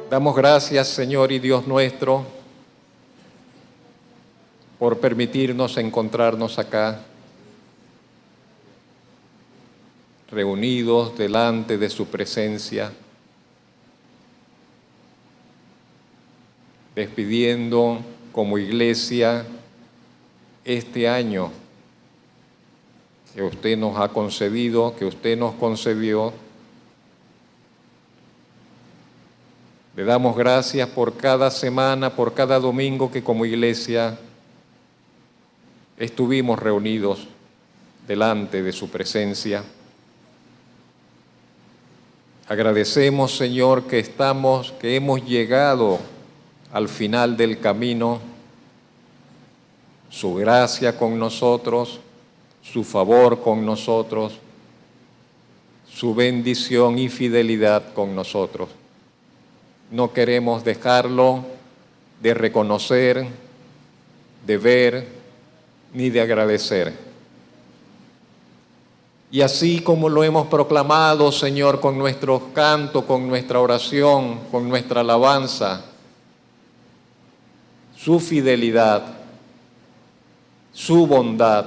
Damos gracias, Señor y Dios nuestro, por permitirnos encontrarnos acá, reunidos delante de su presencia, despidiendo como iglesia este año que usted nos ha concedido, que usted nos concedió. Le damos gracias por cada semana, por cada domingo que como iglesia estuvimos reunidos delante de su presencia. Agradecemos, Señor, que hemos llegado al final del camino, su gracia con nosotros, su favor con nosotros, su bendición y fidelidad con nosotros. No queremos dejarlo de reconocer, de ver, ni de agradecer. Y así como lo hemos proclamado, Señor, con nuestro canto, con nuestra oración, con nuestra alabanza, su fidelidad, su bondad,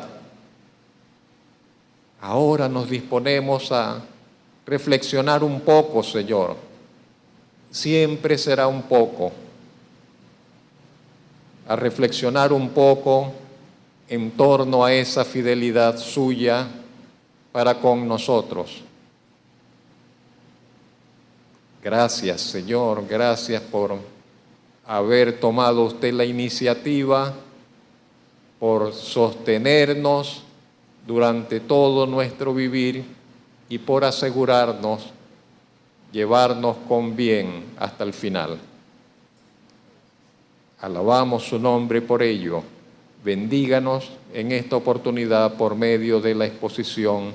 ahora nos disponemos a reflexionar un poco, Señor. Siempre será un poco, a reflexionar un poco en torno a esa fidelidad suya para con nosotros. Gracias, Señor, gracias por haber tomado usted la iniciativa, por sostenernos durante todo nuestro vivir y por asegurarnos llevarnos con bien hasta el final. Alabamos su nombre por ello. Bendíganos en esta oportunidad por medio de la exposición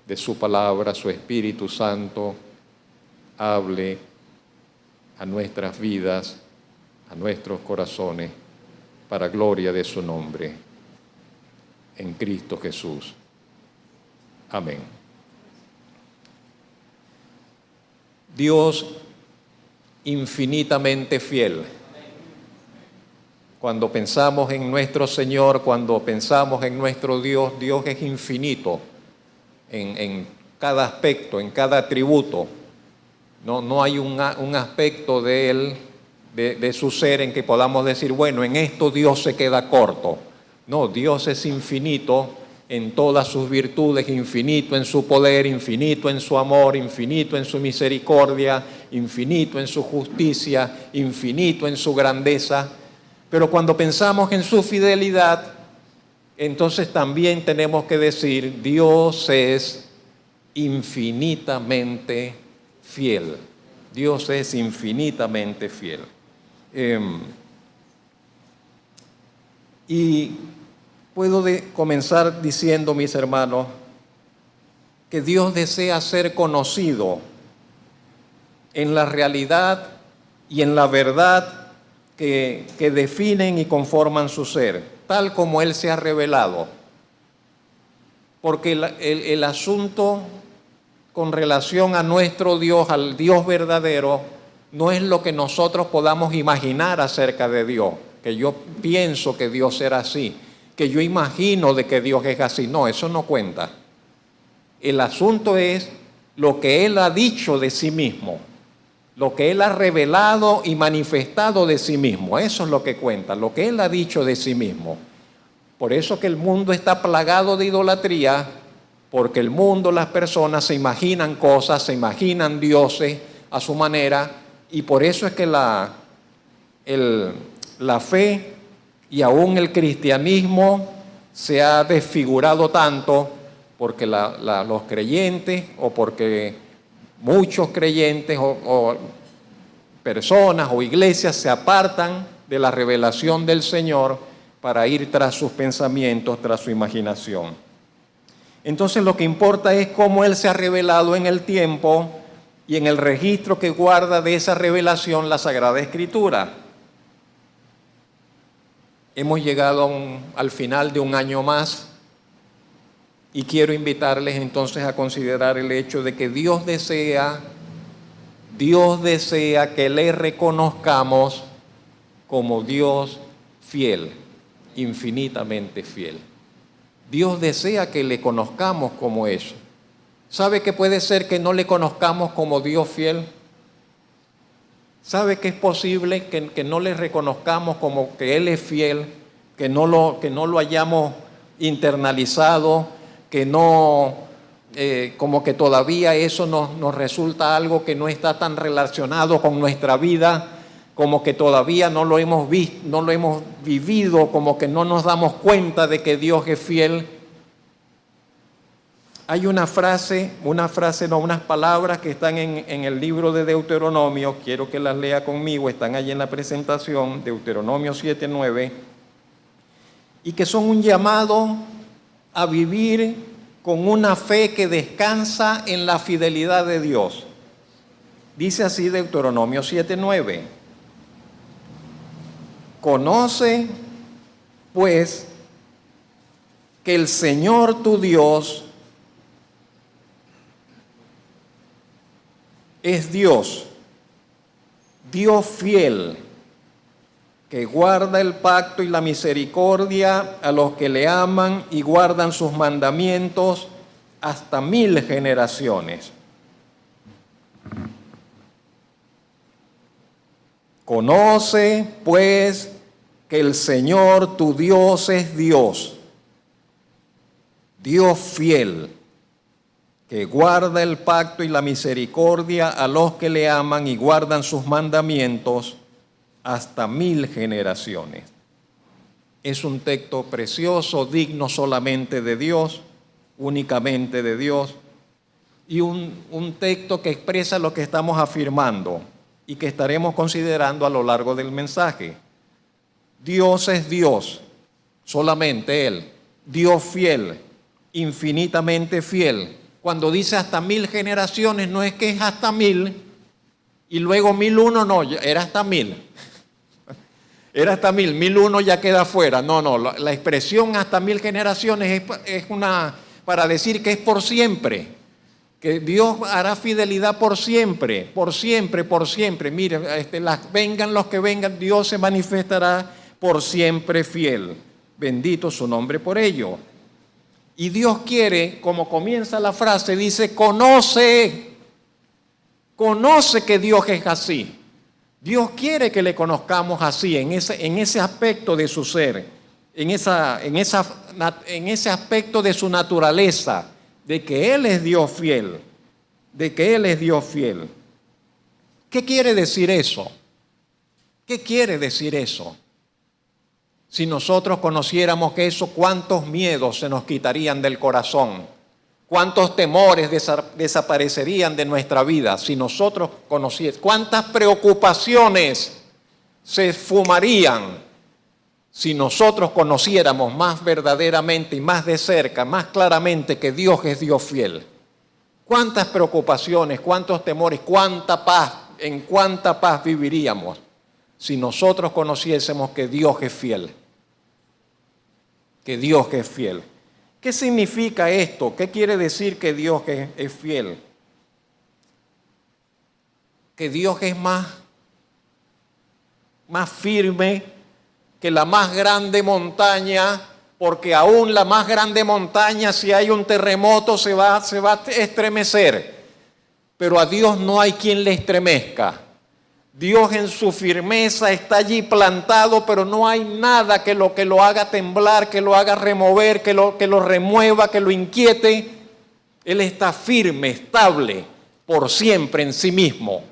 de su palabra, su Espíritu Santo hable a nuestras vidas, a nuestros corazones, para gloria de su nombre, en Cristo Jesús. Amén. Dios infinitamente fiel. Cuando pensamos en nuestro Señor, cuando pensamos en nuestro Dios, Dios es infinito en cada aspecto, en cada atributo. No hay un aspecto de Él, de su ser, en que podamos decir, bueno, en esto Dios se queda corto. No, Dios es infinito en todas sus virtudes, infinito en su poder, infinito en su amor, infinito en su misericordia, infinito en su justicia, infinito en su grandeza. Pero cuando pensamos en su fidelidad, entonces también tenemos que decir, Dios es infinitamente fiel. Dios es infinitamente fiel. Y puedo comenzar diciendo, mis hermanos, que Dios desea ser conocido en la realidad y en la verdad que definen y conforman su ser, tal como Él se ha revelado. Porque el asunto con relación a nuestro Dios, al Dios verdadero, no es lo que nosotros podamos imaginar acerca de Dios, que yo pienso que Dios era así, que yo imagino de que Dios es así. No, eso no cuenta. El asunto es lo que Él ha dicho de sí mismo, lo que Él ha revelado y manifestado de sí mismo. Eso es lo que cuenta, lo que Él ha dicho de sí mismo. Por eso que el mundo está plagado de idolatría, porque el mundo, las personas se imaginan cosas, se imaginan dioses a su manera, y por eso es que la fe y aún el cristianismo se ha desfigurado tanto, porque los creyentes, o porque muchos creyentes o personas o iglesias se apartan de la revelación del Señor para ir tras sus pensamientos, tras su imaginación. Entonces lo que importa es cómo Él se ha revelado en el tiempo y en el registro que guarda de esa revelación la Sagrada Escritura. Hemos llegado al final de un año más y quiero invitarles entonces a considerar el hecho de que Dios desea Dios desea que le reconozcamos como Dios fiel, infinitamente fiel. Dios desea que le conozcamos como eso. ¿Sabe que puede ser que no le conozcamos como Dios fiel? ¿Sabe que es posible que no le reconozcamos como que Él es fiel, que no lo hayamos internalizado, que no, como que todavía eso nos resulta algo que no está tan relacionado con nuestra vida, como que todavía no lo hemos visto, no lo hemos vivido, como que no nos damos cuenta de que Dios es fiel? Hay unas palabras que están en el libro de Deuteronomio, quiero que las lea conmigo, están allí en la presentación, Deuteronomio 7:9, y que son un llamado a vivir con una fe que descansa en la fidelidad de Dios. Dice así Deuteronomio 7:9: conoce, pues, que el Señor tu Dios es Dios, Dios fiel, que guarda el pacto y la misericordia a los que le aman y guardan sus mandamientos hasta 1000 generaciones. Conoce, pues, que el Señor tu Dios es Dios, Dios fiel, que guarda el pacto y la misericordia a los que le aman y guardan sus mandamientos hasta 1000 generaciones. Es un texto precioso, digno solamente de Dios, únicamente de Dios, y un texto que expresa lo que estamos afirmando y que estaremos considerando a lo largo del mensaje. Dios es Dios, solamente Él, Dios fiel, infinitamente fiel. Cuando dice hasta 1000 generaciones, no es que es hasta 1000 y luego 1001, no, era hasta 1000. Era hasta 1000, 1001 ya queda fuera. No, la expresión hasta 1000 generaciones es para decir que es por siempre, que Dios hará fidelidad por siempre, por siempre, por siempre. Mire, vengan los que vengan, Dios se manifestará por siempre fiel. Bendito su nombre por ello. Y Dios quiere, como comienza la frase, dice, conoce que Dios es así. Dios quiere que le conozcamos así, en ese aspecto de su ser, en ese aspecto de su naturaleza, de que Él es Dios fiel, de que Él es Dios fiel. ¿Qué quiere decir eso? ¿Qué quiere decir eso? Si nosotros conociéramos que eso, ¿cuántos miedos se nos quitarían del corazón? ¿Cuántos temores desaparecerían de nuestra vida si nosotros conociéramos? ¿Cuántas preocupaciones se esfumarían si nosotros conociéramos más verdaderamente y más de cerca, más claramente que Dios es Dios fiel? ¿Cuántas preocupaciones, cuántos temores, cuánta paz, en cuánta paz viviríamos si nosotros conociésemos que Dios es fiel? Que Dios es fiel. ¿Qué significa esto? ¿Qué quiere decir que Dios es fiel? Que Dios es más firme que la más grande montaña, porque aún la más grande montaña, si hay un terremoto, se va a estremecer. Pero a Dios no hay quien le estremezca. Dios en su firmeza está allí plantado, pero no hay nada que lo haga temblar, que lo haga remover, que lo remueva, que lo inquiete. Él está firme, estable, por siempre en sí mismo.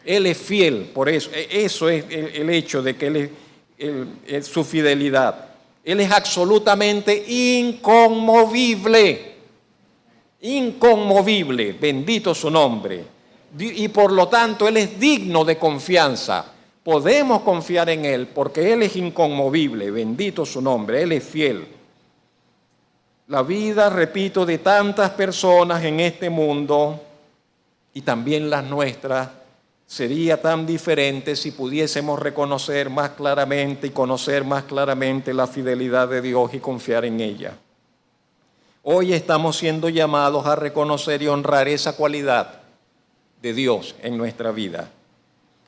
Él es fiel, por eso. Eso es el hecho de que es su fidelidad. Él es absolutamente inconmovible. Inconmovible, bendito su nombre. Y por lo tanto, Él es digno de confianza. Podemos confiar en Él porque Él es inconmovible, bendito su nombre, Él es fiel. La vida, repito, de tantas personas en este mundo y también las nuestras sería tan diferente si pudiésemos reconocer más claramente y conocer más claramente la fidelidad de Dios y confiar en ella. Hoy estamos siendo llamados a reconocer y honrar esa cualidad de Dios en nuestra vida.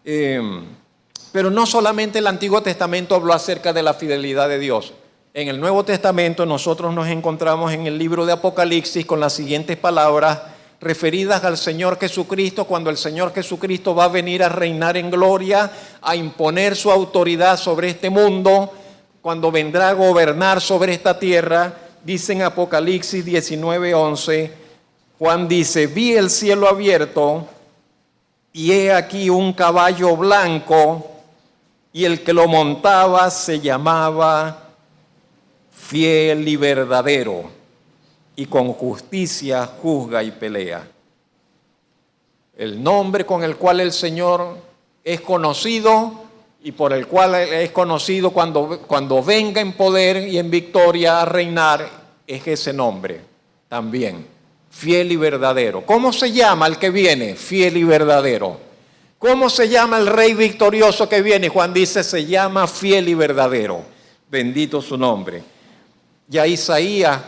Pero no solamente el Antiguo Testamento habló acerca de la fidelidad de Dios. En el Nuevo Testamento nosotros nos encontramos en el libro de Apocalipsis con las siguientes palabras referidas al Señor Jesucristo, cuando el Señor Jesucristo va a venir a reinar en gloria, a imponer su autoridad sobre este mundo, cuando vendrá a gobernar sobre esta tierra. Dice en Apocalipsis 19:11, Juan dice: vi el cielo abierto y he aquí un caballo blanco, y el que lo montaba se llamaba Fiel y Verdadero, y con justicia juzga y pelea. El nombre con el cual el Señor es conocido y por el cual es conocido cuando venga en poder y en victoria a reinar, es ese nombre también, Fiel y Verdadero. ¿Cómo se llama el que viene? Fiel y Verdadero. ¿Cómo se llama el Rey victorioso que viene? Juan dice, se llama Fiel y Verdadero. Bendito su nombre. Ya Isaías,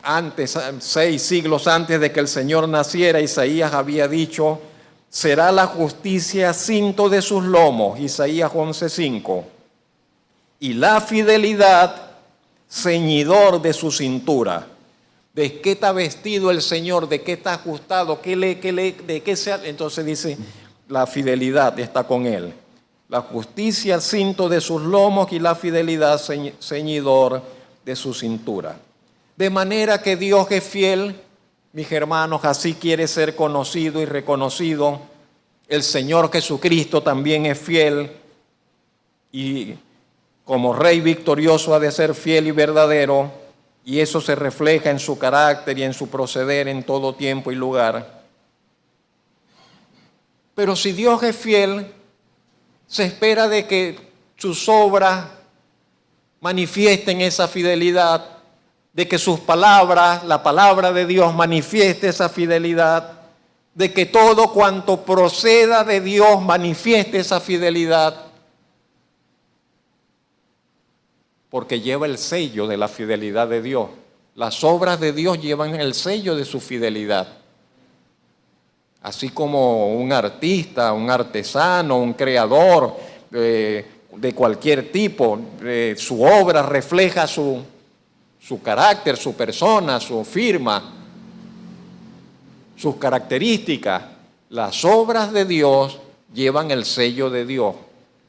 antes, 6 siglos antes de que el Señor naciera, Isaías había dicho: será la justicia cinto de sus lomos, Isaías 11:5, y la fidelidad ceñidor de su cintura. ¿De qué está vestido el Señor? ¿De qué está ajustado? ¿De qué se? Entonces dice, la fidelidad está con él. La justicia cinto de sus lomos y la fidelidad ceñidor de su cintura. De manera que Dios es fiel, mis hermanos, así quiere ser conocido y reconocido. El Señor Jesucristo también es fiel y como Rey victorioso ha de ser fiel y verdadero, y eso se refleja en su carácter y en su proceder en todo tiempo y lugar. Pero si Dios es fiel, se espera de que sus obras manifiesten esa fidelidad, de que sus palabras, la palabra de Dios manifieste esa fidelidad, de que todo cuanto proceda de Dios manifieste esa fidelidad, porque lleva el sello de la fidelidad de Dios. Las obras de Dios llevan el sello de su fidelidad. Así como un artista, un artesano, un creador de cualquier tipo, su obra refleja su carácter, su persona, su firma, sus características. Las obras de Dios llevan el sello de Dios.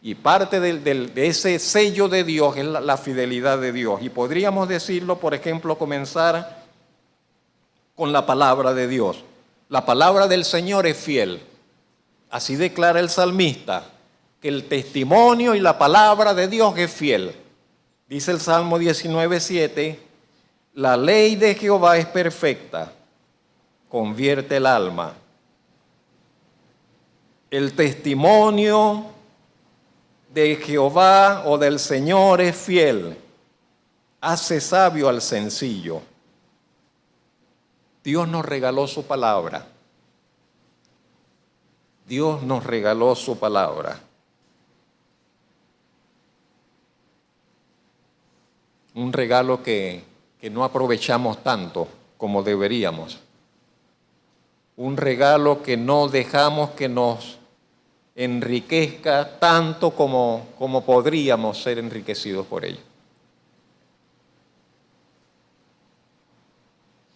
Y parte de ese sello de Dios es la fidelidad de Dios. Y podríamos decirlo, por ejemplo, comenzar con la palabra de Dios. La palabra del Señor es fiel. Así declara el salmista, que el testimonio y la palabra de Dios es fiel. Dice el Salmo 19:7, la ley de Jehová es perfecta, convierte el alma. El testimonio de Jehová o del Señor es fiel, hace sabio al sencillo. Dios nos regaló su palabra. Dios nos regaló su palabra. Un regalo que no aprovechamos tanto como deberíamos. Un regalo que no dejamos que nos enriquezca tanto como podríamos ser enriquecidos por ello.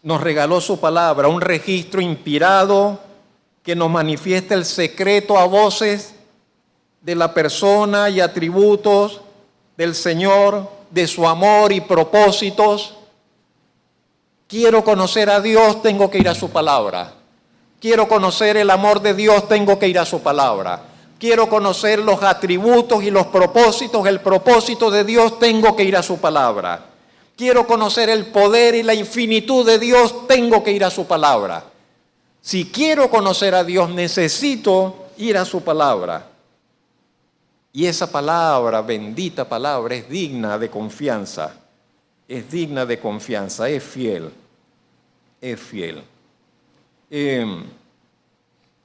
Nos regaló su palabra, un registro inspirado que nos manifiesta el secreto a voces de la persona y atributos del Señor, de su amor y propósitos. Quiero conocer a Dios, tengo que ir a su palabra. Quiero conocer el amor de Dios, tengo que ir a su palabra. Quiero conocer los atributos y los propósitos, el propósito de Dios, tengo que ir a su palabra. Quiero conocer el poder y la infinitud de Dios, tengo que ir a su palabra. Si quiero conocer a Dios, necesito ir a su palabra. Y esa palabra, bendita palabra, es digna de confianza. Es digna de confianza, es fiel. Es fiel.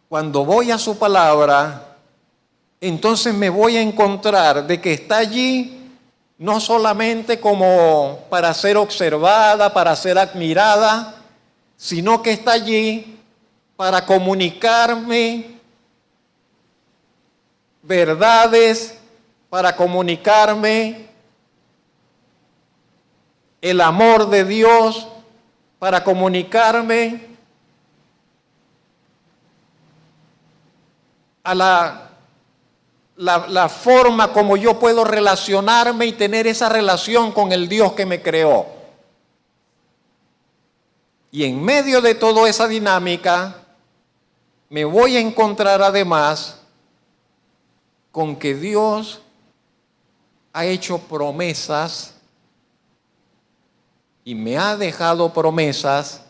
Cuando voy a su palabra, entonces me voy a encontrar de que está allí no solamente como para ser observada, para ser admirada, sino que está allí para comunicarme verdades, para comunicarme el amor de Dios, para comunicarme a la forma como yo puedo relacionarme y tener esa relación con el Dios que me creó. Y en medio de toda esa dinámica, me voy a encontrar además con que Dios ha hecho promesas y me ha dejado promesas,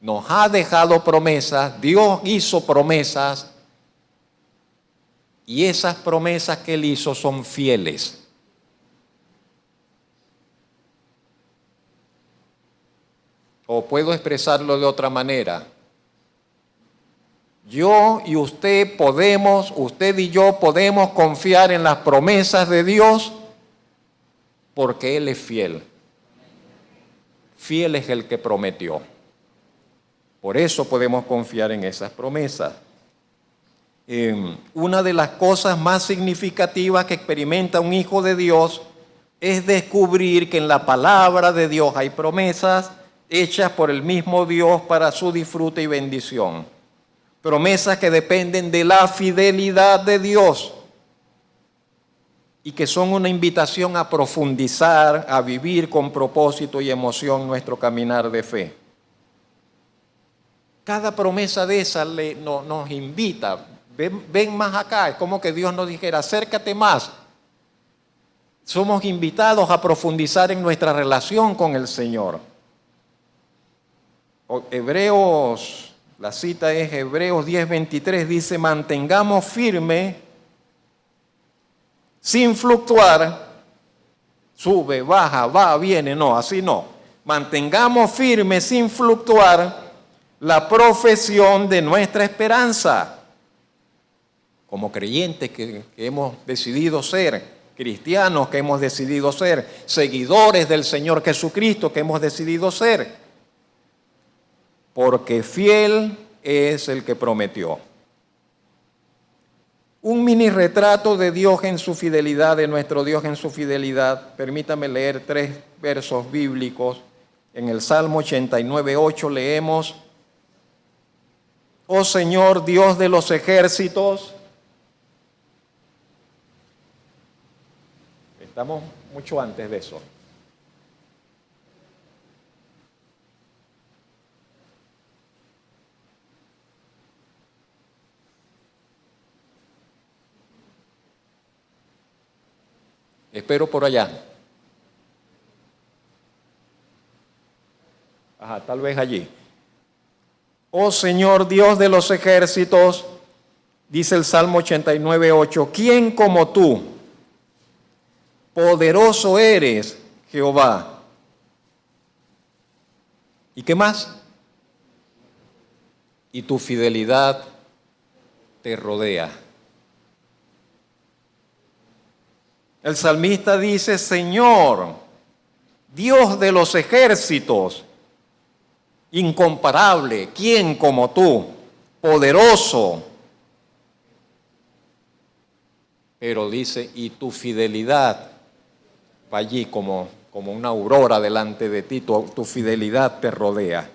nos ha dejado promesas, Dios hizo promesas y esas promesas que Él hizo son fieles. O puedo expresarlo de otra manera. Yo y usted podemos, usted y yo podemos confiar en las promesas de Dios porque Él es fiel. Fiel es el que prometió. Por eso podemos confiar en esas promesas. Una de las cosas más significativas que experimenta un hijo de Dios es descubrir que en la palabra de Dios hay promesas hechas por el mismo Dios para su disfrute y bendición. Promesas que dependen de la fidelidad de Dios y que son una invitación a profundizar, a vivir con propósito y emoción nuestro caminar de fe. Cada promesa de esas nos invita, ven más acá, es como que Dios nos dijera, acércate más. Somos invitados a profundizar en nuestra relación con el Señor. Hebreos, la cita es Hebreos 10:23, dice, mantengamos firme, sin fluctuar, sube, baja, va, viene, no, así no. Mantengamos firme, sin fluctuar, la profesión de nuestra esperanza. Como creyentes que hemos decidido ser, cristianos que hemos decidido ser, seguidores del Señor Jesucristo que hemos decidido ser. Porque fiel es el que prometió. Un mini retrato de Dios en su fidelidad, de nuestro Dios en su fidelidad. Permítame leer 3 versos bíblicos. En el Salmo 89:8 leemos, oh Señor, Dios de los ejércitos. Estamos mucho antes de eso. Espero por allá. Ajá, tal vez allí. Oh Señor Dios de los ejércitos, dice el Salmo 89:8, ¿quién como tú? Poderoso eres, Jehová. ¿Y qué más? Y tu fidelidad te rodea. El salmista dice, Señor, Dios de los ejércitos, incomparable, ¿quién como tú? Poderoso. Pero dice, y tu fidelidad va allí como una aurora delante de ti, tu fidelidad te rodea.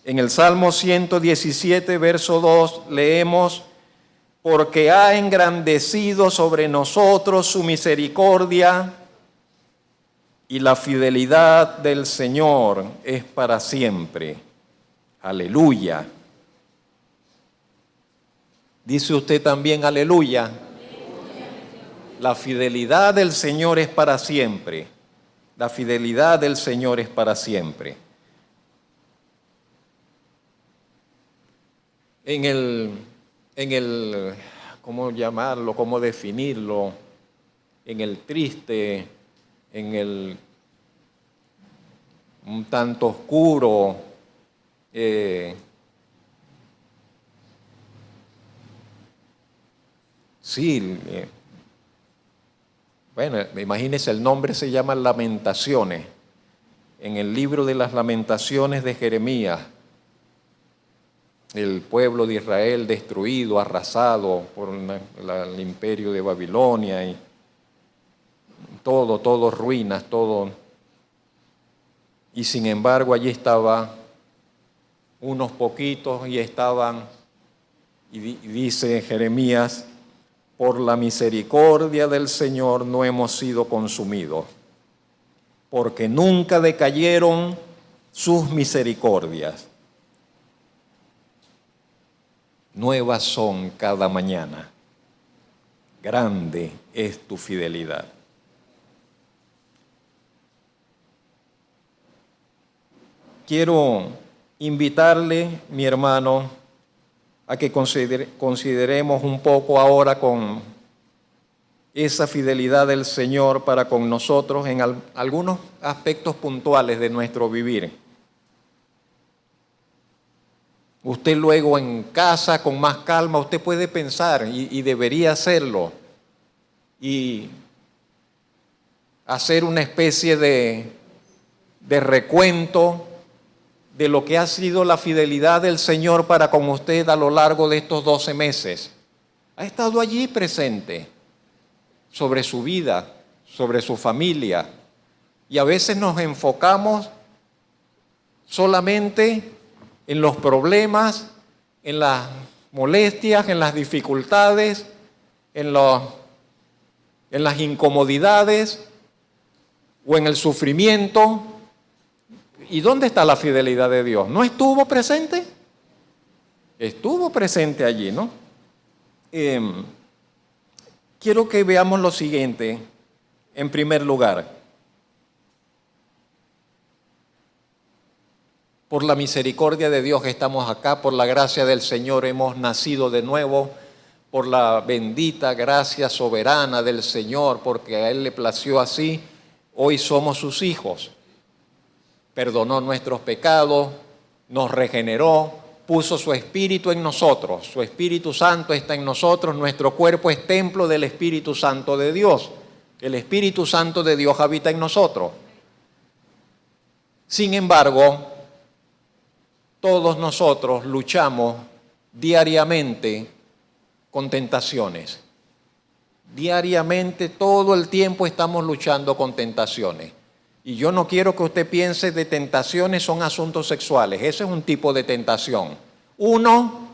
En el Salmo 117, verso 2, leemos, porque ha engrandecido sobre nosotros su misericordia y la fidelidad del Señor es para siempre. Aleluya. Dice usted también, aleluya. La fidelidad del Señor es para siempre. La fidelidad del Señor es para siempre. En el, ¿cómo llamarlo? ¿Cómo definirlo? En el triste, en el un tanto oscuro, bueno, imagínense, el nombre se llama Lamentaciones. En el libro de las Lamentaciones de Jeremías, el pueblo de Israel destruido, arrasado por el imperio de Babilonia y todo ruinas, todo. Y sin embargo allí estaban unos poquitos y estaban, y dice Jeremías, por la misericordia del Señor no hemos sido consumidos, porque nunca decayeron sus misericordias. Nuevas son cada mañana. Grande es tu fidelidad. Quiero invitarle, mi hermano, a que consideremos un poco ahora con esa fidelidad del Señor para con nosotros en algunos aspectos puntuales de nuestro vivir. Usted luego en casa, con más calma, usted puede pensar y debería hacerlo y hacer una especie de recuento de lo que ha sido la fidelidad del Señor para con usted a lo largo de estos 12 meses. Ha estado allí presente sobre su vida, sobre su familia, y a veces nos enfocamos solamente en los problemas, en las molestias, en las dificultades, en las incomodidades o en el sufrimiento. ¿Y dónde está la fidelidad de Dios? ¿No estuvo presente? Estuvo presente allí, ¿no? Quiero que veamos lo siguiente, en primer lugar. Por la misericordia de Dios estamos acá, por la gracia del Señor hemos nacido de nuevo, por la bendita gracia soberana del Señor, porque a Él le plació así, hoy somos sus hijos. Perdonó nuestros pecados, nos regeneró, puso su Espíritu en nosotros, su Espíritu Santo está en nosotros, nuestro cuerpo es templo del Espíritu Santo de Dios, el Espíritu Santo de Dios habita en nosotros. Sin embargo, todos nosotros luchamos diariamente con tentaciones. Diariamente, todo el tiempo estamos luchando con tentaciones. Y yo no quiero que usted piense de tentaciones son asuntos sexuales. Ese es un tipo de tentación. Uno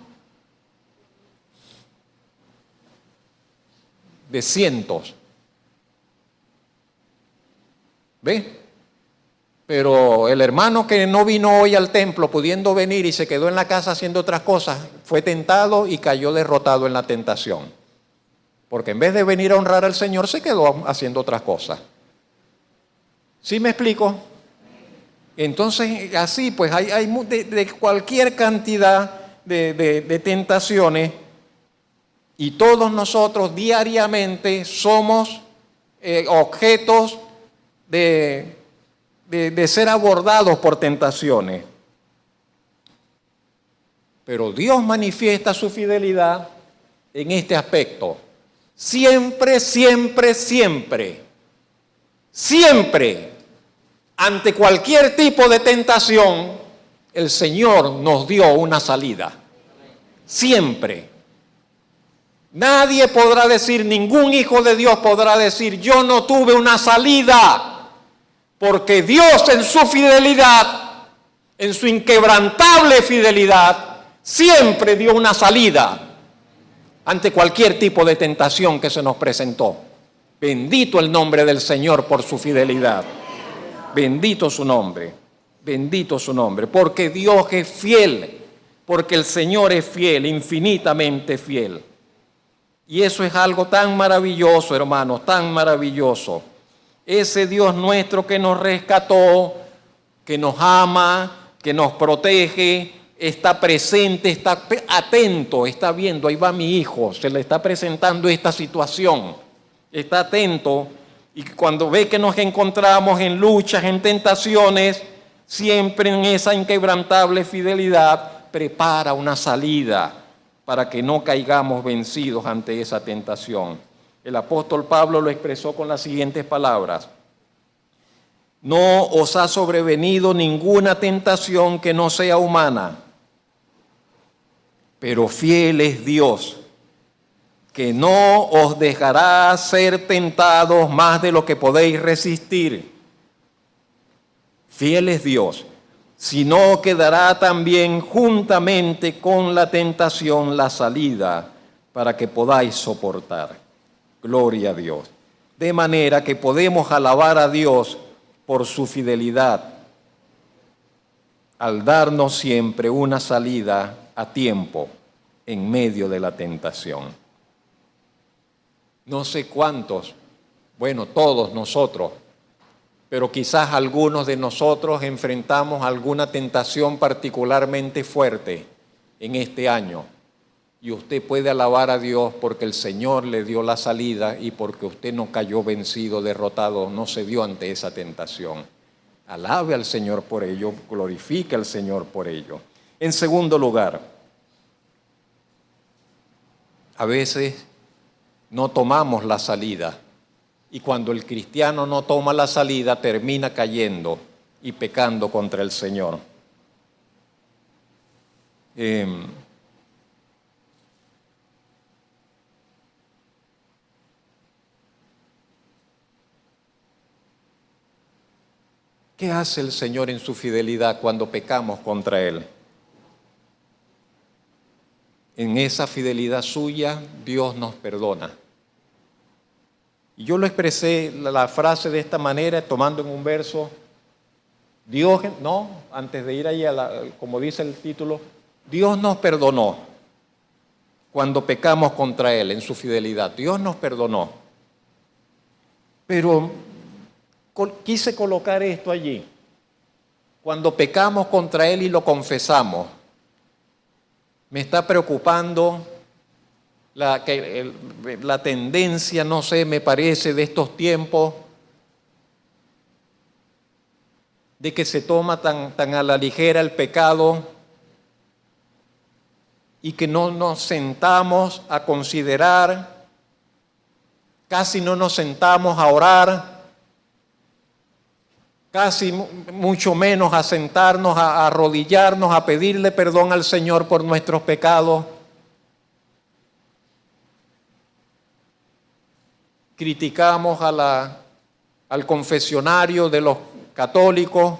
de cientos. ¿Ve? Pero el hermano que no vino hoy al templo, pudiendo venir y se quedó en la casa haciendo otras cosas, fue tentado y cayó derrotado en la tentación. Porque en vez de venir a honrar al Señor, se quedó haciendo otras cosas. ¿Sí me explico? Entonces, así pues, hay de cualquier cantidad de tentaciones y todos nosotros diariamente somos objetos de ser abordados por tentaciones. Pero Dios manifiesta su fidelidad en este aspecto. Siempre, siempre, siempre, siempre, ante cualquier tipo de tentación, el Señor nos dio una salida. Siempre. Nadie podrá decir, ningún hijo de Dios podrá decir, yo no tuve una salida, porque Dios en su fidelidad, en su inquebrantable fidelidad, siempre dio una salida ante cualquier tipo de tentación que se nos presentó. Bendito el nombre del Señor por su fidelidad. Bendito su nombre, porque Dios es fiel, porque el Señor es fiel, infinitamente fiel. Y eso es algo tan maravilloso, hermanos, tan maravilloso. Ese Dios nuestro que nos rescató, que nos ama, que nos protege, está presente, está atento, está viendo, ahí va mi hijo, se le está presentando esta situación, está atento. Y cuando ve que nos encontramos en luchas, en tentaciones, siempre en esa inquebrantable fidelidad, prepara una salida para que no caigamos vencidos ante esa tentación. El apóstol Pablo lo expresó con las siguientes palabras: no os ha sobrevenido ninguna tentación que no sea humana, Pero fiel es Dios, que no os dejará ser tentados más de lo que podéis resistir. Fiel es Dios, sino que dará también juntamente con la tentación la salida para que podáis soportar. Gloria a Dios. De manera que podemos alabar a Dios por su fidelidad, al darnos siempre una salida a tiempo en medio de la tentación. No sé cuántos, bueno, todos nosotros, pero quizás algunos de nosotros enfrentamos alguna tentación particularmente fuerte en este año. Y usted puede alabar a Dios porque el Señor le dio la salida y porque usted no cayó vencido, derrotado, no se dio ante esa tentación. Alabe al Señor por ello, glorifique al Señor por ello. En segundo lugar, a veces no tomamos la salida. Y cuando el cristiano no toma la salida, termina cayendo y pecando contra el Señor. ¿Qué hace el Señor en su fidelidad cuando pecamos contra Él? En esa fidelidad suya, Dios nos perdona. Y yo lo expresé la frase de esta manera, tomando en un verso, Dios, no, antes de ir ahí, como dice el título, Dios nos perdonó cuando pecamos contra Él en su fidelidad. Dios nos perdonó. Pero quise colocar esto allí. Cuando pecamos contra Él y lo confesamos, me está preocupando la tendencia, no sé, me parece, de estos tiempos, de que se toma tan a la ligera el pecado y que no nos sentamos a considerar, casi no nos sentamos a orar, casi mucho menos a sentarnos, a arrodillarnos, a pedirle perdón al Señor por nuestros pecados. Criticamos al confesionario de los católicos,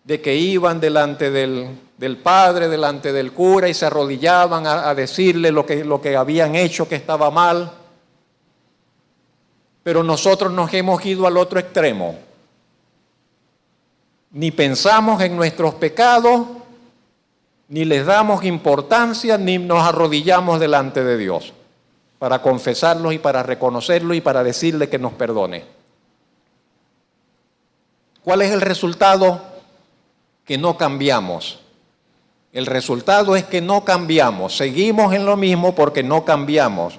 de que iban delante del padre, delante del cura y se arrodillaban a decirle lo que habían hecho que estaba mal. Pero nosotros nos hemos ido al otro extremo. Ni pensamos en nuestros pecados, ni les damos importancia, ni nos arrodillamos delante de Dios para confesarlos y para reconocerlo y para decirle que nos perdone. ¿Cuál es el resultado? Que no cambiamos. El resultado es que no cambiamos, seguimos en lo mismo porque no cambiamos.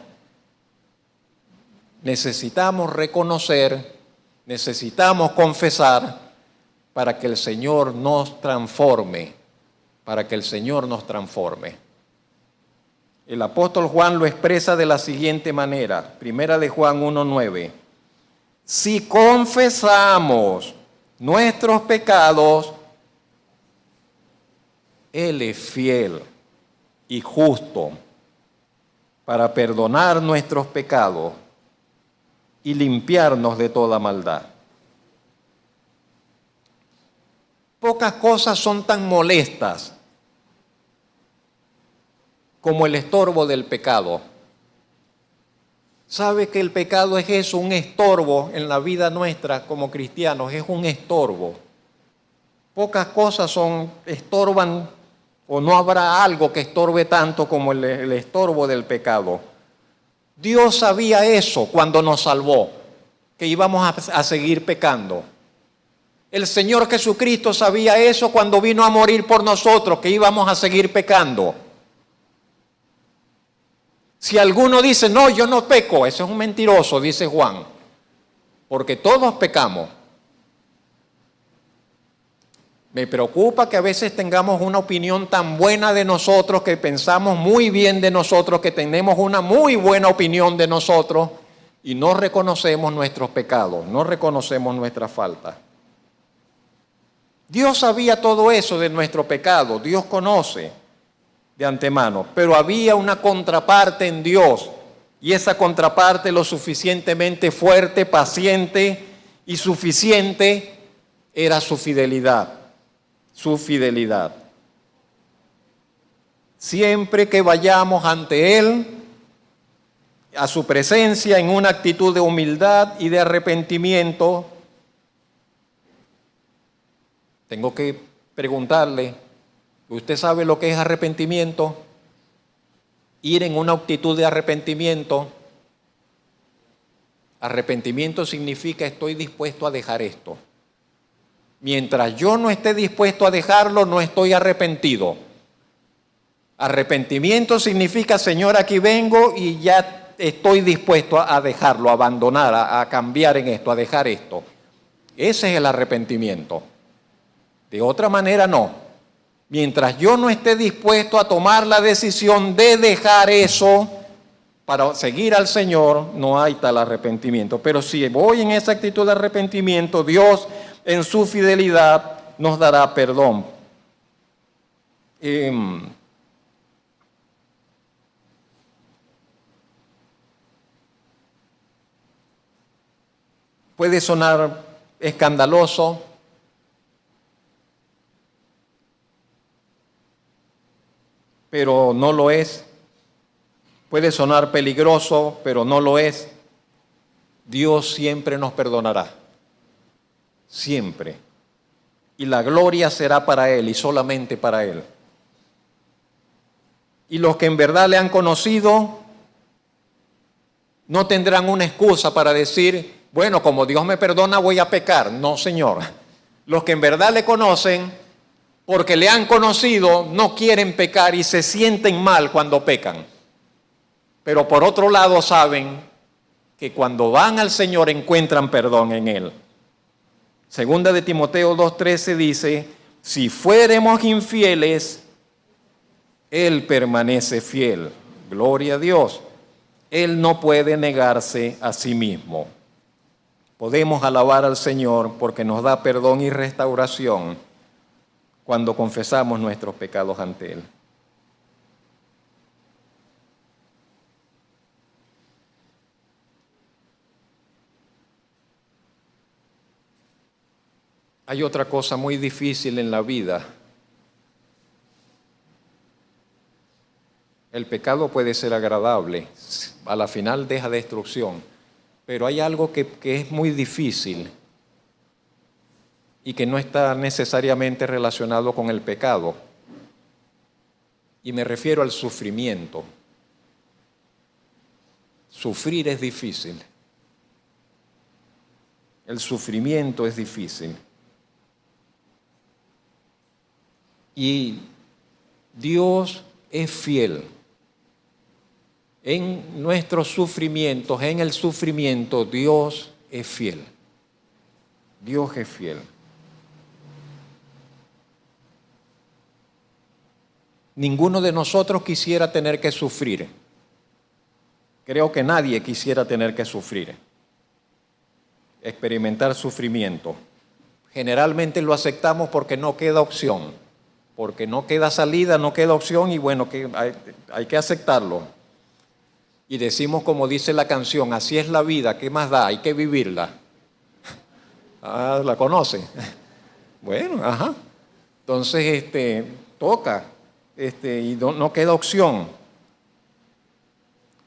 Necesitamos reconocer, necesitamos confesar para que el Señor nos transforme, para que el Señor nos transforme. El apóstol Juan lo expresa de la siguiente manera, primera de Juan 1:9. Si confesamos nuestros pecados, Él es fiel y justo para perdonar nuestros pecados y limpiarnos de toda maldad. Pocas cosas son tan molestas como el estorbo del pecado. ¿Sabe que el pecado es eso, un estorbo en la vida nuestra como cristianos? Es un estorbo. Pocas cosas estorban, o no habrá algo que estorbe tanto como el estorbo del pecado. Dios sabía eso cuando nos salvó, que íbamos a seguir pecando. El Señor Jesucristo sabía eso cuando vino a morir por nosotros, que íbamos a seguir pecando. Si alguno dice, no, yo no peco, ese es un mentiroso, dice Juan, porque todos pecamos. Me preocupa que a veces tengamos una opinión tan buena de nosotros, que pensamos muy bien de nosotros, que tenemos una muy buena opinión de nosotros y no reconocemos nuestros pecados, no reconocemos nuestras faltas. Dios sabía todo eso de nuestro pecado, Dios conoce. de antemano, pero había una contraparte en Dios, y esa contraparte lo suficientemente fuerte, paciente y suficiente era su fidelidad, su fidelidad. Siempre que vayamos ante Él, a su presencia en una actitud de humildad y de arrepentimiento, tengo que preguntarle, ¿usted sabe lo que es arrepentimiento? Ir en una actitud de arrepentimiento. Arrepentimiento significa estoy dispuesto a dejar esto. Mientras yo no esté dispuesto a dejarlo, no estoy arrepentido. Arrepentimiento significa, Señor, aquí vengo y ya estoy dispuesto a dejarlo, a abandonar, a cambiar en esto, a dejar esto. Ese es el arrepentimiento. De otra manera, no. Mientras yo no esté dispuesto a tomar la decisión de dejar eso para seguir al Señor, no hay tal arrepentimiento. Pero si voy en esa actitud de arrepentimiento, Dios en su fidelidad nos dará perdón. Puede sonar escandaloso, pero no lo es. Puede sonar peligroso, pero no lo es. Dios siempre nos perdonará. Siempre. Y la gloria será para Él y solamente para Él. Y los que en verdad le han conocido no tendrán una excusa para decir, bueno, como Dios me perdona, voy a pecar. No, Señor. Los que en verdad le conocen, porque le han conocido, no quieren pecar y se sienten mal cuando pecan. Pero por otro lado saben que cuando van al Señor encuentran perdón en Él. Segunda de Timoteo 2:13 dice, si fuéramos infieles, Él permanece fiel. Gloria a Dios. Él no puede negarse a sí mismo. Podemos alabar al Señor porque nos da perdón y restauración cuando confesamos nuestros pecados ante Él. Hay otra cosa muy difícil en la vida. El pecado puede ser agradable, a la final deja destrucción, pero hay algo que es muy difícil y que no está necesariamente relacionado con el pecado. Y me refiero al sufrimiento. Sufrir es difícil. El sufrimiento es difícil. Y Dios es fiel. En nuestros sufrimientos, en el sufrimiento, Dios es fiel. Dios es fiel. Ninguno de nosotros quisiera tener que sufrir. Creo que nadie quisiera tener que sufrir. Experimentar sufrimiento. Generalmente lo aceptamos porque no queda opción. Porque no queda salida, no queda opción y bueno, que hay que aceptarlo. Y decimos como dice la canción, así es la vida, ¿qué más da? Hay que vivirla. Ah, ¿la conoce? Bueno, ajá. Entonces, toca, y no queda opción.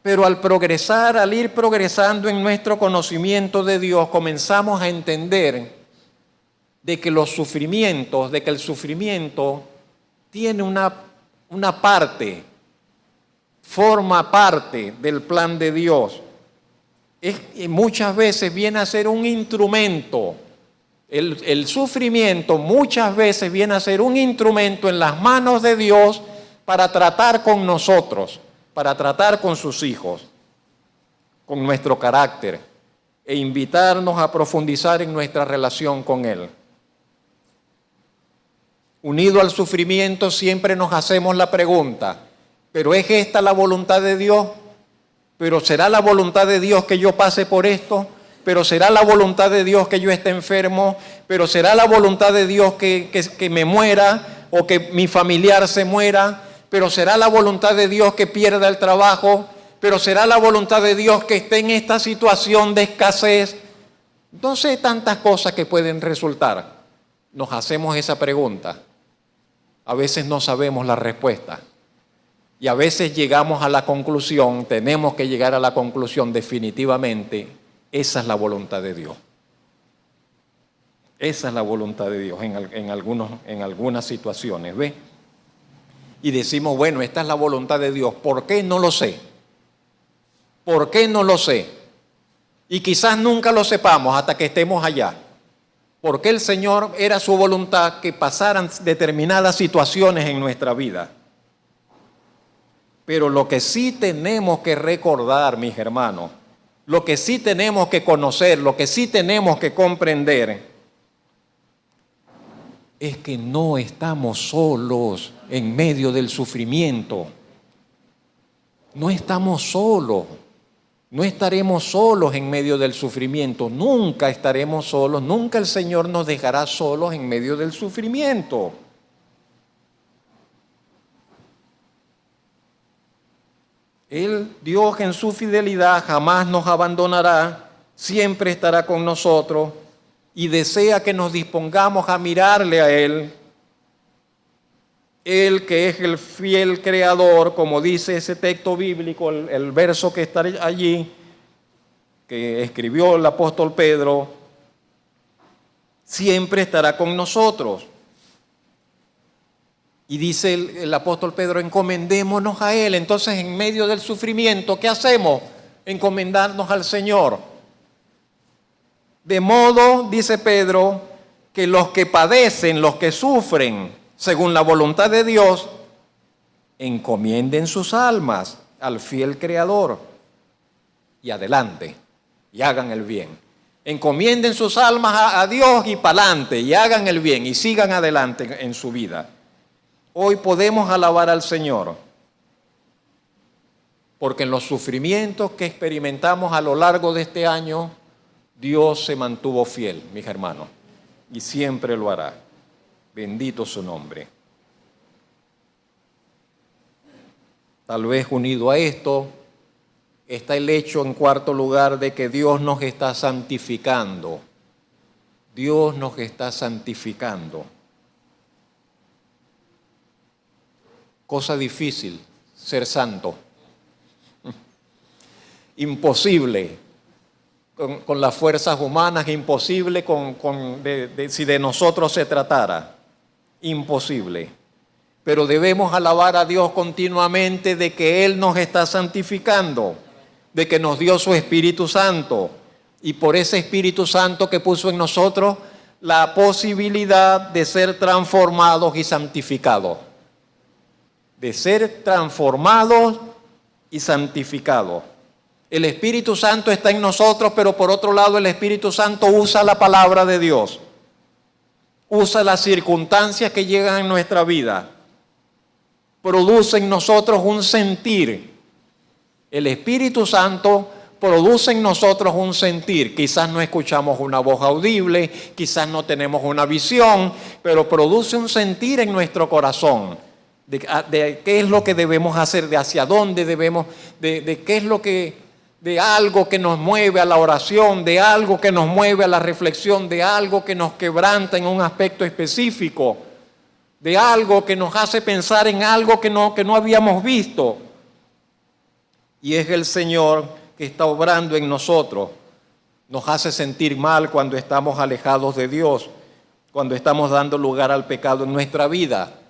Pero al progresar, al ir progresando en nuestro conocimiento de Dios, comenzamos a entender de que los sufrimientos, de que el sufrimiento tiene una parte, forma parte del plan de Dios. Y muchas veces viene a ser un instrumento. El sufrimiento muchas veces viene a ser un instrumento en las manos de Dios para tratar con nosotros, para tratar con sus hijos, con nuestro carácter e invitarnos a profundizar en nuestra relación con Él. Unido al sufrimiento siempre nos hacemos la pregunta, ¿pero es esta la voluntad de Dios? ¿Pero será la voluntad de Dios que yo pase por esto? ¿Pero será la voluntad de Dios que yo esté enfermo? ¿Pero será la voluntad de Dios que me muera o que mi familiar se muera? pero será la voluntad de Dios que pierda el trabajo, pero será la voluntad de Dios que esté en esta situación de escasez. No sé, tantas cosas que pueden resultar. Nos hacemos esa pregunta. A veces no sabemos la respuesta. Y a veces llegamos a la conclusión, tenemos que llegar a la conclusión definitivamente, esa es la voluntad de Dios. Esa es la voluntad de Dios en algunas situaciones, ¿ve? Y decimos, bueno, esta es la voluntad de Dios. ¿Por qué? No lo sé. ¿Por qué? No lo sé. Y quizás nunca lo sepamos hasta que estemos allá. Porque el Señor era su voluntad que pasaran determinadas situaciones en nuestra vida. Pero lo que sí tenemos que recordar, mis hermanos, lo que sí tenemos que conocer, lo que sí tenemos que comprender, es que no estamos solos en medio del sufrimiento. No estamos solos. No estaremos solos en medio del sufrimiento. Nunca estaremos solos. Nunca el Señor nos dejará solos en medio del sufrimiento. Dios en su fidelidad jamás nos abandonará, siempre estará con nosotros y desea que nos dispongamos a mirarle a Él. Él que es el fiel creador, como dice ese texto bíblico, el verso que está allí, que escribió el apóstol Pedro, siempre estará con nosotros. Y dice el apóstol Pedro, encomendémonos a Él. Entonces, en medio del sufrimiento, ¿qué hacemos? Encomendarnos al Señor. De modo, dice Pedro, que los que padecen, los que sufren, según la voluntad de Dios, encomienden sus almas al fiel Creador. Y adelante, y hagan el bien. Encomienden sus almas a Dios y para adelante, y hagan el bien, y sigan adelante en su vida. Hoy podemos alabar al Señor, porque en los sufrimientos que experimentamos a lo largo de este año, Dios se mantuvo fiel, mis hermanos, y siempre lo hará. Bendito su nombre. Tal vez unido a esto, está el hecho, en cuarto lugar, de que Dios nos está santificando. Dios nos está santificando. Cosa difícil, ser santo. Imposible. Con las fuerzas humanas, imposible si de nosotros se tratara. Imposible. Pero debemos alabar a Dios continuamente de que Él nos está santificando, de que nos dio su Espíritu Santo, y por ese Espíritu Santo que puso en nosotros la posibilidad de ser transformados y santificados. De ser transformados y santificados. El Espíritu Santo está en nosotros, pero por otro lado el Espíritu Santo usa la palabra de Dios. Usa las circunstancias que llegan en nuestra vida. Produce en nosotros un sentir. El Espíritu Santo produce en nosotros un sentir. Quizás no escuchamos una voz audible, quizás no tenemos una visión, pero produce un sentir en nuestro corazón. De qué es lo que debemos hacer, de hacia dónde debemos, de qué es lo que, de algo que nos mueve a la oración, de algo que nos mueve a la reflexión, de algo que nos quebranta en un aspecto específico, de algo que nos hace pensar en algo que no habíamos visto. Y es el Señor que está obrando en nosotros. Nos hace sentir mal cuando estamos alejados de Dios, cuando estamos dando lugar al pecado en nuestra vida.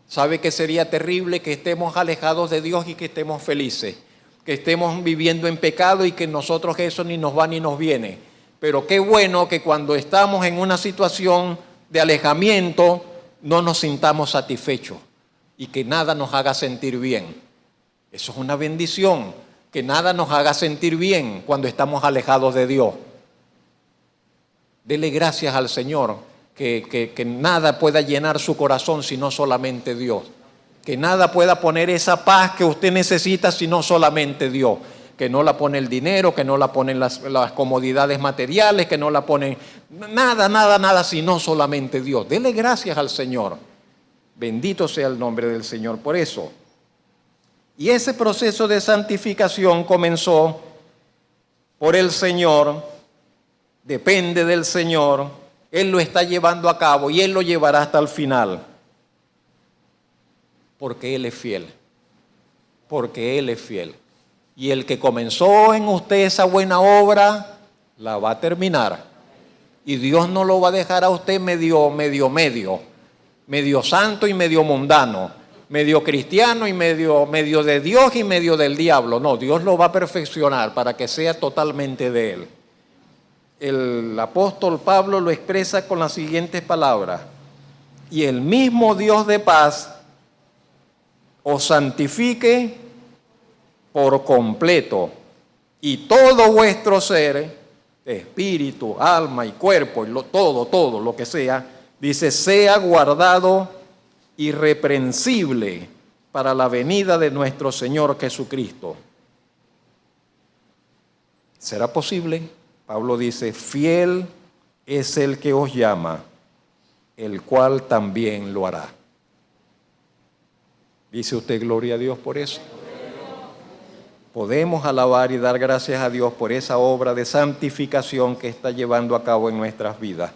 ¿Sabe que sería terrible que estemos alejados de Dios y que estemos felices? Que estemos viviendo en pecado y que nosotros eso ni nos va ni nos viene. Pero qué bueno que cuando estamos en una situación de alejamiento no nos sintamos satisfechos y que nada nos haga sentir bien. Eso es una bendición, que nada nos haga sentir bien cuando estamos alejados de Dios. Dele gracias al Señor. Que nada pueda llenar su corazón sino solamente Dios. Que nada pueda poner esa paz que usted necesita sino solamente Dios. Que no la pone el dinero, que no la ponen las comodidades materiales, que no la pone nada sino solamente Dios. Dele gracias al Señor. Bendito sea el nombre del Señor por eso. Y ese proceso de santificación comenzó por el Señor, depende del Señor, Él lo está llevando a cabo y Él lo llevará hasta el final. Porque Él es fiel, porque Él es fiel. Y el que comenzó en usted esa buena obra, la va a terminar. Y Dios no lo va a dejar a usted medio santo y medio mundano, medio cristiano y medio de Dios y medio del diablo. No, Dios lo va a perfeccionar para que sea totalmente de Él. El apóstol Pablo lo expresa con las siguientes palabras: y el mismo Dios de paz os santifique por completo, y todo vuestro ser, espíritu, alma y cuerpo, y todo lo que sea, dice, sea guardado irreprensible para la venida de nuestro Señor Jesucristo. ¿Será posible? Pablo dice, fiel es el que os llama, el cual también lo hará. ¿Dice usted gloria a Dios por eso? Podemos alabar y dar gracias a Dios por esa obra de santificación que está llevando a cabo en nuestras vidas.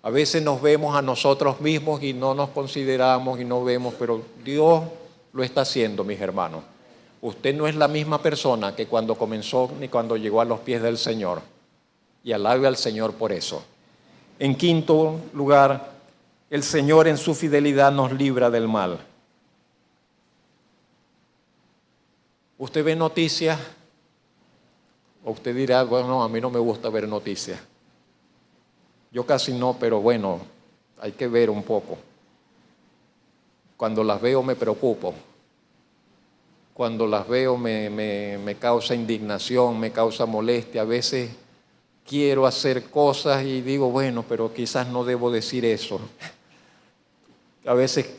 A veces nos vemos a nosotros mismos y no nos consideramos y no vemos, pero Dios lo está haciendo, mis hermanos. Usted no es la misma persona que cuando comenzó ni cuando llegó a los pies del Señor. Y alabe al Señor por eso. En quinto lugar, el Señor en su fidelidad nos libra del mal. Usted ve noticias, o usted dirá, bueno, a mí no me gusta ver noticias. Yo casi no, pero bueno, hay que ver un poco. Cuando las veo me preocupo. Cuando las veo me causa indignación, me causa molestia. A veces quiero hacer cosas y digo, bueno, pero quizás no debo decir eso. A veces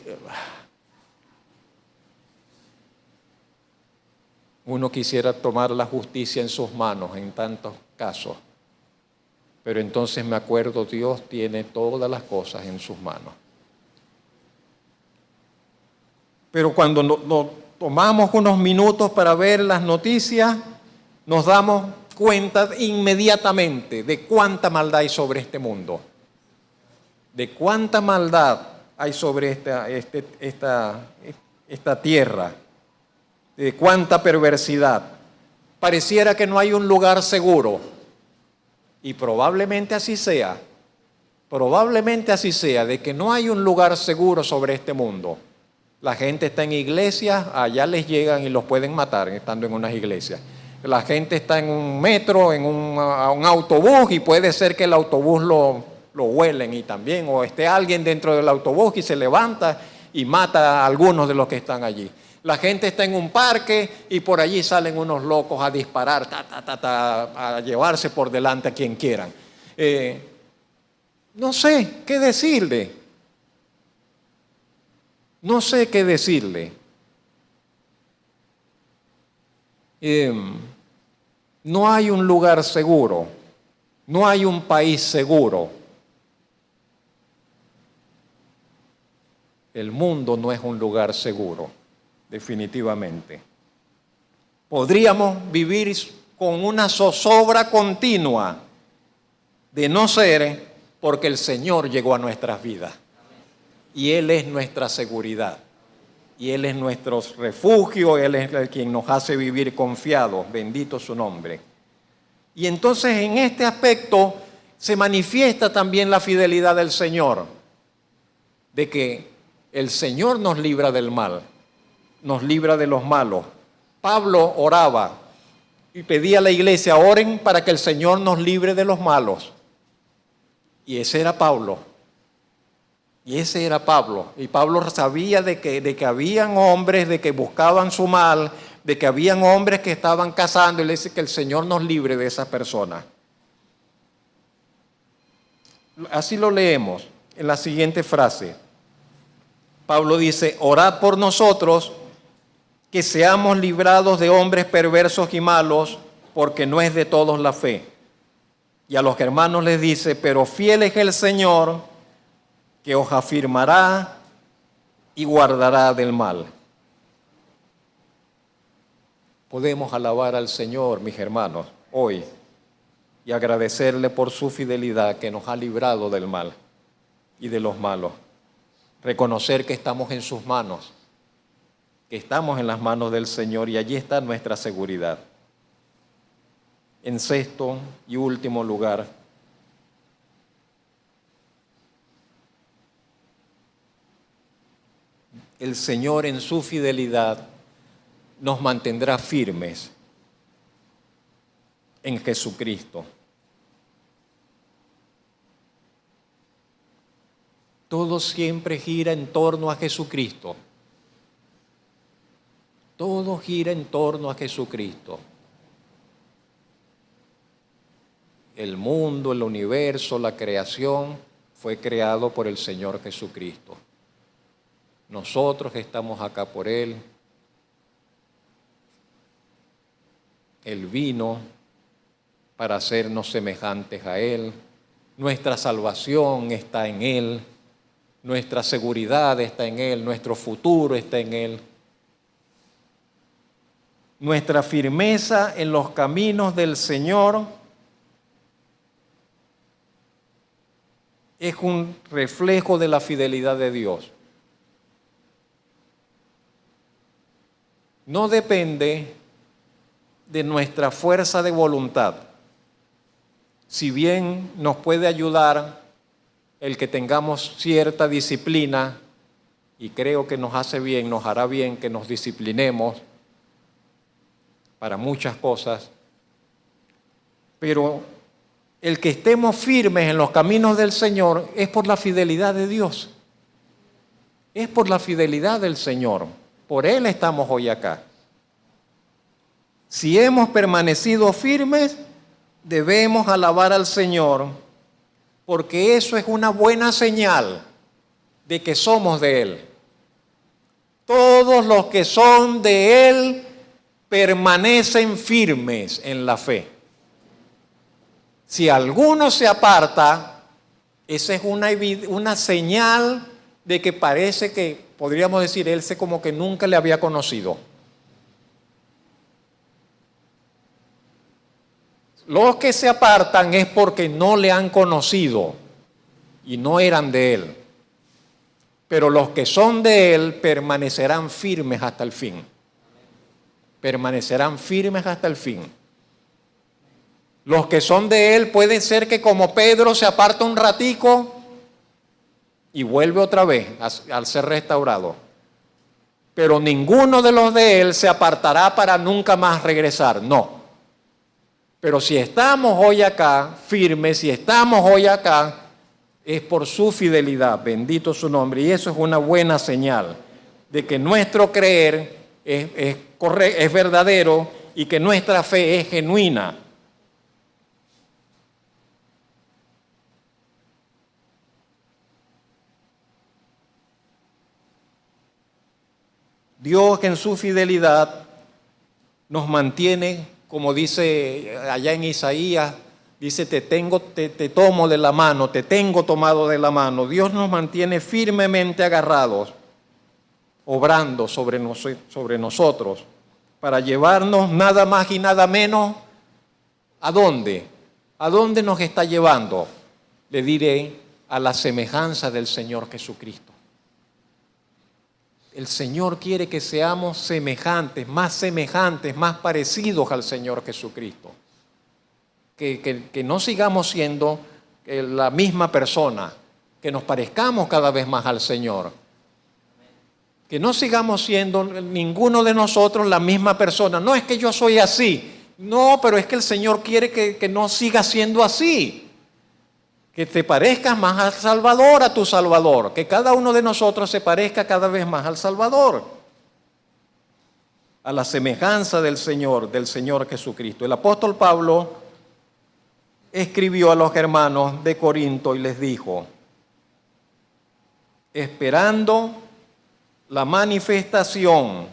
uno quisiera tomar la justicia en sus manos en tantos casos, pero entonces me acuerdo, Dios tiene todas las cosas en sus manos. Pero cuando nos tomamos unos minutos para ver las noticias, nos damos cuenta inmediatamente de cuánta maldad hay sobre este mundo, de cuánta maldad hay sobre esta tierra, de cuánta perversidad. Pareciera que no hay un lugar seguro, y probablemente así sea, de que no hay un lugar seguro sobre este mundo. La gente está en iglesias, allá les llegan y los pueden matar estando en unas iglesias. La gente está en un metro, en un autobús, y puede ser que el autobús lo huelen y también, o esté alguien dentro del autobús y se levanta y mata a algunos de los que están allí. La gente está en un parque y por allí salen unos locos a disparar, a llevarse por delante a quien quieran. No sé qué decirle. No sé qué decirle. No hay un lugar seguro, no hay un país seguro. El mundo no es un lugar seguro, definitivamente. Podríamos vivir con una zozobra continua, de no ser porque el Señor llegó a nuestras vidas. Y Él es nuestra seguridad. Y Él es nuestro refugio, Él es el quien nos hace vivir confiados, bendito su nombre. Y entonces en este aspecto se manifiesta también la fidelidad del Señor, de que el Señor nos libra del mal, nos libra de los malos. Pablo oraba y pedía a la iglesia, oren para que el Señor nos libre de los malos. Y ese era Pablo. Y Pablo sabía de que habían hombres de que buscaban su mal, de que habían hombres que estaban cazando, y le dice que el Señor nos libre de esas personas. Así lo leemos en la siguiente frase. Pablo dice, orad por nosotros, que seamos librados de hombres perversos y malos, porque no es de todos la fe. Y a los hermanos les dice, pero fiel es el Señor, que os afirmará y guardará del mal. podemos alabar al Señor, mis hermanos, hoy y agradecerle por su fidelidad que nos ha librado del mal y de los malos. Reconocer que estamos en sus manos, que estamos en las manos del Señor y allí está nuestra seguridad. En sexto y último lugar, el Señor en su fidelidad nos mantendrá firmes en Jesucristo. Todo siempre gira en torno a Jesucristo. Todo gira en torno a Jesucristo. El mundo, el universo, la creación fue creado por el Señor Jesucristo. Nosotros estamos acá por Él. Él vino para hacernos semejantes a Él. Nuestra salvación está en Él. Nuestra seguridad está en Él. Nuestro futuro está en Él. Nuestra firmeza en los caminos del Señor es un reflejo de la fidelidad de Dios. No depende de nuestra fuerza de voluntad. Si bien nos puede ayudar el que tengamos cierta disciplina, y creo que nos hace bien, nos hará bien que nos disciplinemos para muchas cosas, pero el que estemos firmes en los caminos del Señor es por la fidelidad de Dios. Es por la fidelidad del Señor. Por Él estamos hoy acá. Si hemos permanecido firmes, debemos alabar al Señor, porque eso es una buena señal de que somos de Él. Todos los que son de Él permanecen firmes en la fe. Si alguno se aparta, esa es una señal de que parece que, podríamos decir, él se como que nunca le había conocido. Los que se apartan es porque no le han conocido y no eran de Él. Pero los que son de Él permanecerán firmes hasta el fin. Permanecerán firmes hasta el fin. Los que son de Él puede ser que como Pedro se aparta un ratico y vuelve otra vez al ser restaurado. Pero ninguno de los de Él se apartará para nunca más regresar, no. Pero si estamos hoy acá firmes, si estamos hoy acá, es por su fidelidad, bendito su nombre. Y eso es una buena señal de que nuestro creer es verdadero y que nuestra fe es genuina. Dios en su fidelidad nos mantiene, como dice allá en Isaías, dice, te tomo de la mano, te tengo tomado de la mano. Dios nos mantiene firmemente agarrados, obrando sobre nosotros, para llevarnos nada más y nada menos. ¿A dónde? ¿A dónde nos está llevando? Le diré, a la semejanza del Señor Jesucristo. El Señor quiere que seamos semejantes, más parecidos al Señor Jesucristo. Que no sigamos siendo la misma persona, que nos parezcamos cada vez más al Señor. Que no sigamos siendo ninguno de nosotros la misma persona. No es que yo soy así, no, pero es que el Señor quiere que no siga siendo así. Que te parezcas más al Salvador, a tu Salvador. Que cada uno de nosotros se parezca cada vez más al Salvador. A la semejanza del Señor Jesucristo. El apóstol Pablo escribió a los hermanos de Corinto y les dijo, esperando la manifestación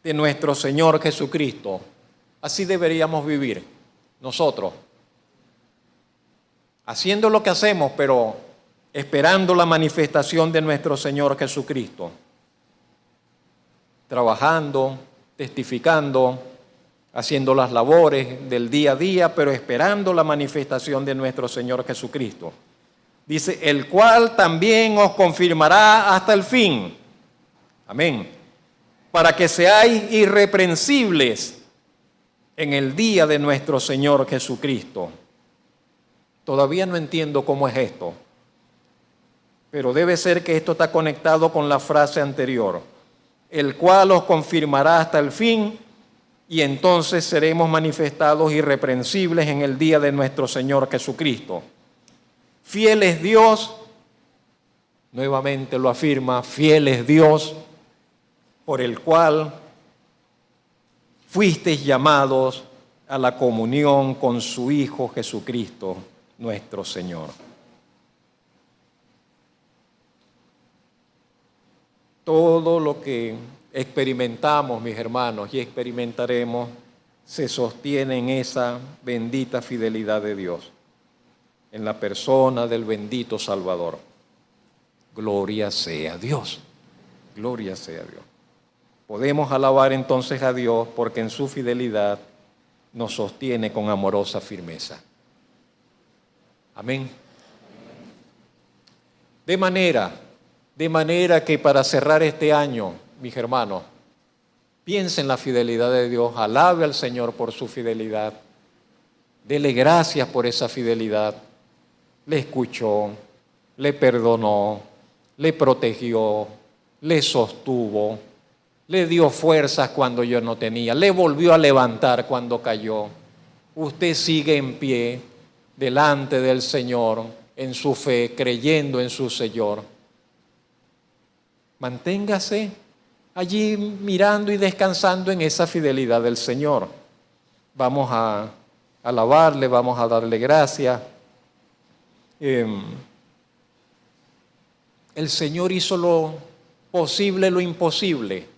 de nuestro Señor Jesucristo. Así deberíamos vivir nosotros. Haciendo lo que hacemos, pero esperando la manifestación de nuestro Señor Jesucristo. Trabajando, testificando, haciendo las labores del día a día, pero esperando la manifestación de nuestro Señor Jesucristo. Dice, el cual también os confirmará hasta el fin. Amén. Para que seáis irreprensibles en el día de nuestro Señor Jesucristo. Todavía no entiendo cómo es esto, pero debe ser que esto está conectado con la frase anterior, el cual os confirmará hasta el fin, y entonces seremos manifestados irreprensibles en el día de nuestro Señor Jesucristo. Fiel es Dios, nuevamente lo afirma, fiel es Dios, por el cual fuisteis llamados a la comunión con su Hijo Jesucristo, nuestro Señor. Todo lo que experimentamos, mis hermanos, y experimentaremos, se sostiene en esa bendita fidelidad de Dios, en la persona del bendito Salvador. Gloria sea a Dios, gloria sea a Dios. Podemos alabar entonces a Dios porque en su fidelidad nos sostiene con amorosa firmeza. Amén. De manera que para cerrar este año, mis hermanos, piensen en la fidelidad de Dios, alabe al Señor por su fidelidad, dele gracias por esa fidelidad, le escuchó, le perdonó, le protegió, le sostuvo, le dio fuerzas cuando yo no tenía, le volvió a levantar cuando cayó. Usted sigue en pie delante del Señor, en su fe, creyendo en su Señor. Manténgase allí mirando y descansando en esa fidelidad del Señor. Vamos a alabarle, vamos a darle gracias. El Señor hizo lo posible, lo imposible.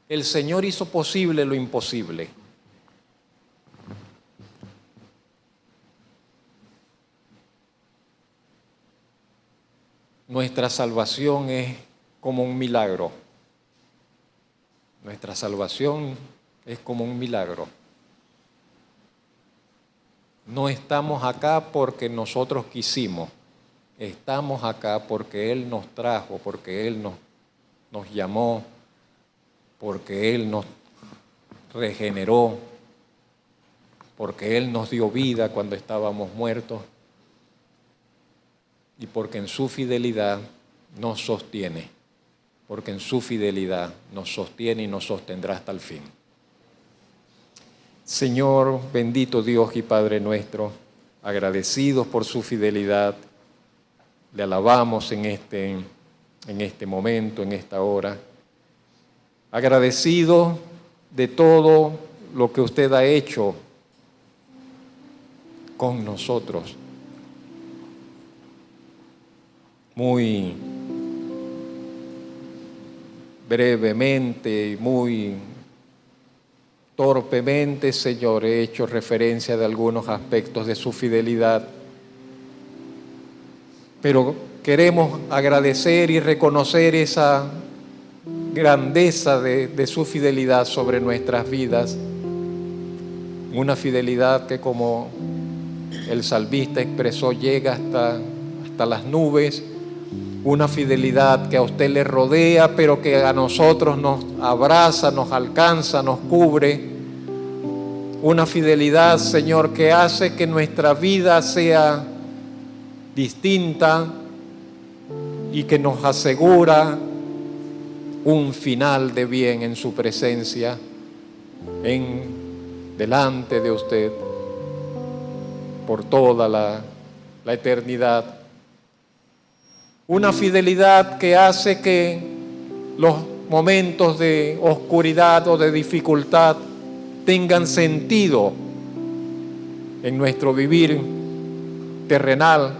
El Señor hizo posible lo imposible. Nuestra salvación es como un milagro. Nuestra salvación es como un milagro. No estamos acá porque nosotros quisimos. Estamos acá porque Él nos trajo, porque Él nos llamó, porque Él nos regeneró, porque Él nos dio vida cuando estábamos muertos y porque en su fidelidad nos sostiene, porque en su fidelidad nos sostiene y nos sostendrá hasta el fin. Señor, bendito Dios y Padre nuestro, agradecidos por su fidelidad, le alabamos en este momento, en esta hora, agradecido de todo lo que usted ha hecho con nosotros. Muy brevemente y muy torpemente, Señor, he hecho referencia de algunos aspectos de su fidelidad, pero queremos agradecer y reconocer esa grandeza de su fidelidad sobre nuestras vidas, una fidelidad que, como el salmista expresó, llega hasta las nubes, una fidelidad que a usted le rodea, pero que a nosotros nos abraza, nos alcanza, nos cubre, una fidelidad, Señor, que hace que nuestra vida sea distinta y que nos asegura un final de bien en su presencia, delante de usted, por toda la eternidad. Una fidelidad que hace que los momentos de oscuridad o de dificultad tengan sentido en nuestro vivir terrenal,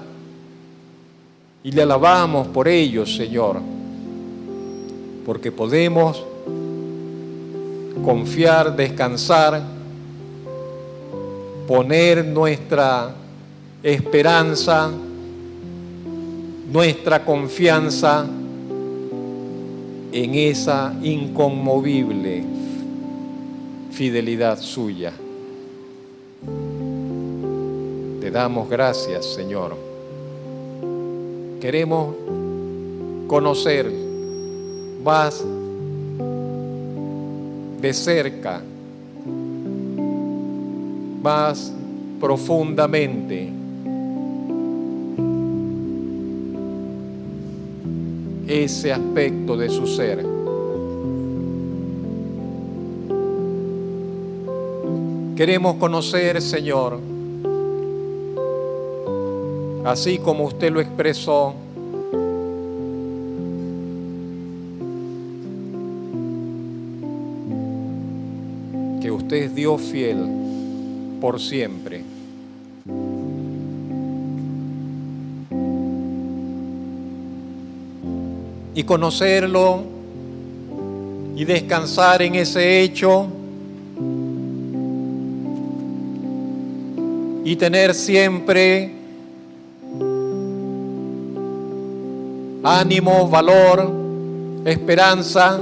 y le alabamos por ello, Señor, porque podemos confiar, descansar, poner nuestra esperanza, nuestra confianza en esa inconmovible fidelidad suya. Te damos gracias, Señor. Queremos conocer más de cerca, más profundamente ese aspecto de su ser. Queremos conocer, Señor, así como usted lo expresó, que usted es Dios fiel por siempre. Y conocerlo y descansar en ese hecho y tener siempre ánimo, valor, esperanza,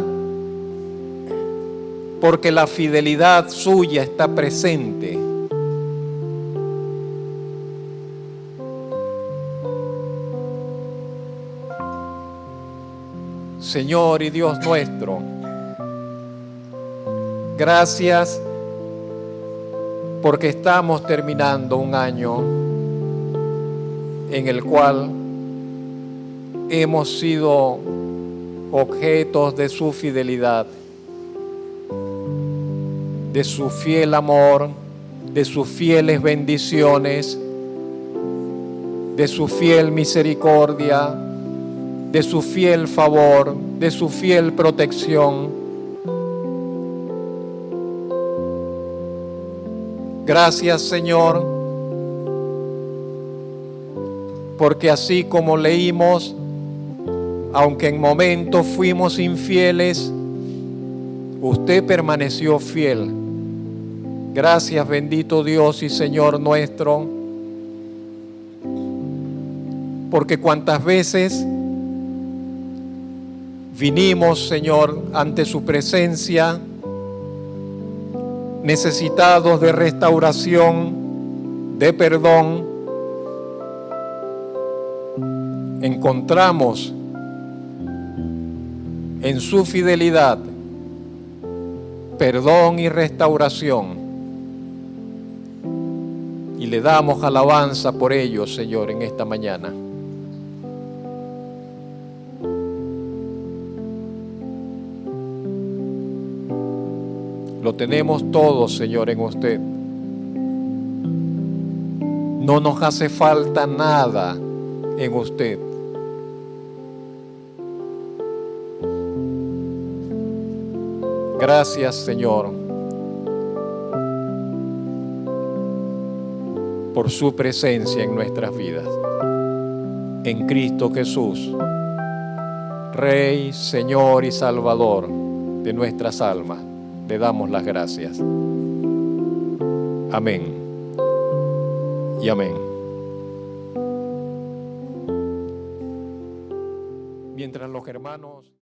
porque la fidelidad suya está presente. Señor y Dios nuestro, gracias porque estamos terminando un año en el cual hemos sido objetos de su fidelidad, de su fiel amor, de sus fieles bendiciones, de su fiel misericordia, de su fiel favor, de su fiel protección. Gracias, Señor, porque así como leímos, aunque en momentos fuimos infieles, usted permaneció fiel. Gracias, bendito Dios y Señor nuestro, porque cuantas veces vinimos, Señor, ante su presencia, necesitados de restauración, de perdón, encontramos en su fidelidad perdón y restauración. Y le damos alabanza por ello, Señor, en esta mañana. Lo tenemos todo, Señor, en usted. No nos hace falta nada en usted. Gracias, Señor, por su presencia en nuestras vidas. En Cristo Jesús, Rey, Señor y Salvador de nuestras almas, le damos las gracias. Amén y amén. Mientras los hermanos...